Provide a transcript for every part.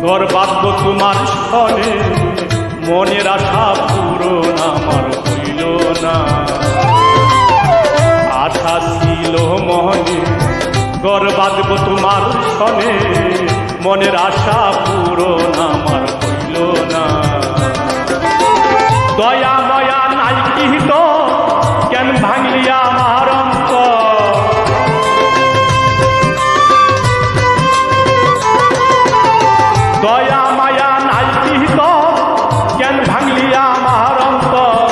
ঘর বাঁধব তোমার সনে, মনের আশা পূরণ আমার হইল না। আশা ছিল মনে, ঘর বাঁধব তোমার সনে, মনের আশা পূরণ আমার হইল না। দয়া ময়া নাই কি তো কেন ভাঙলি আমার অন্তর, দয়া মায়া নাই কি তো কেন ভাঙলি আমার অন্তর।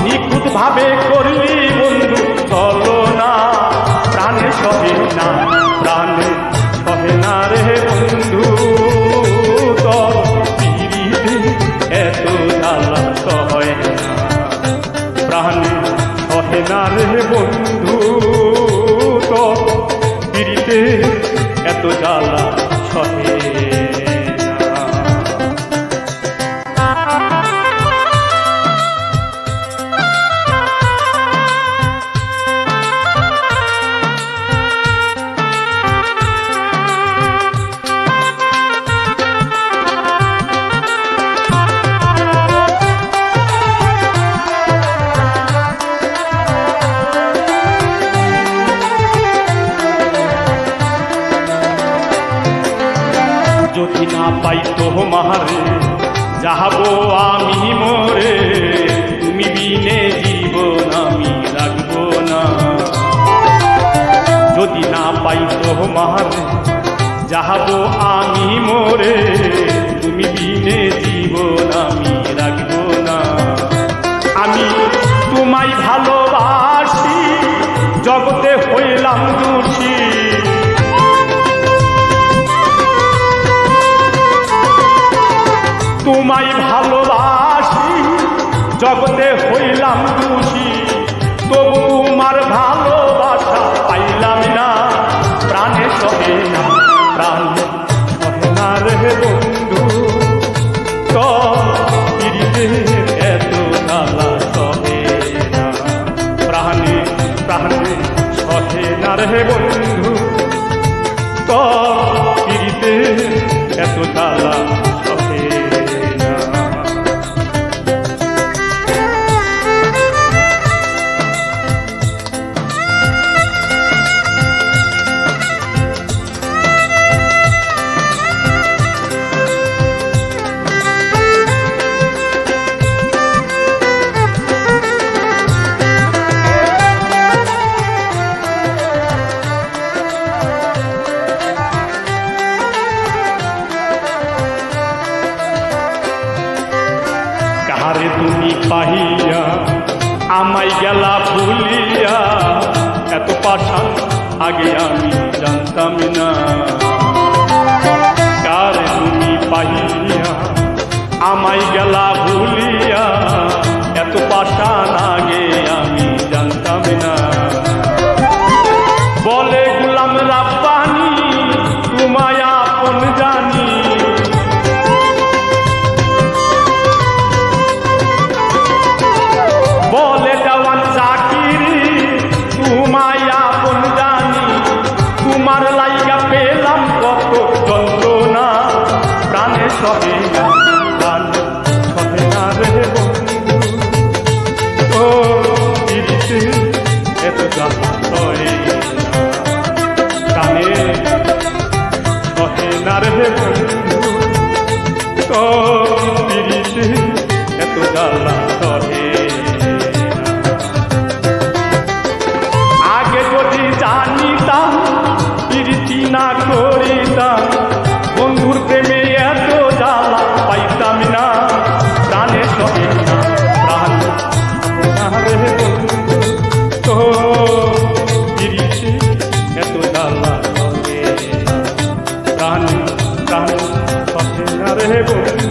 নিখুঁত ভাবে করলি বন্ধু চলো না, প্রাণে সহে না, প্রাণে সহে না রে বন্ধু। তোর পিরিতে এত জ্বালা সহে না, প্রাণে সহে না রে বন্ধু। তোর পিরিতে এত জ্বালা সহে যদি না পাই তোমারে যাবো আমি মরে, তুমি বিনে জীবন আমি রাখবো না। যদি না পাই তোমারে যাবো আমি মরে, তুমি বিনে জীবন আমি রাখবো না। আমি তোমায় ভালোবাসি, জগতে হইলাম দোষী। তোমায় ভালোবাসি, জগতে হইলাম দোষী। তবু তোমার ভালোবাসা পাইলাম না, প্রাণে সহে না, প্রাণে সহে না রে বন্ধু। তোর পিরিতে এত জ্বালা সহে না, প্রাণে প্রাণে সহে না রে বন্ধু। তোর পিরিতে এত জ্বালা সহে না। আরে তুমি পাহিয়া আমায় গেলা ভুলিয়া, এত পাশান আগে আমি জানতাম না। কারে তুমি পাহিয়া আমায় গেলা ভুলিয়া, এত পাশান আগে আমি জানতাম না। বলে গুলাম রাব্বানি তোমায় আপন জানি, বলে দেওয়ান চাকিরি তোমায় আপন জানি। তোমার লাইগা পেলাম কত যন্ত্রণা, প্রাণে সহে না, প্রাণে সহে না রে বন্ধু। ও পিরিতে এত জ্বালা সহে না, প্রাণে সহে না রে বন্ধু। ও পিরিতে এত জ্বালা সহে। জানিতাম প্রীতি না করিতাম, বন্ধুর প্রেমে এত জ্বালা পাইতাম না, প্রাণে সহে না, প্রাণে সহে না রে বন্ধু। তো প্রীতি এত জ্বালা সহে না, প্রাণে প্রাণে সহে না রে বন্ধু।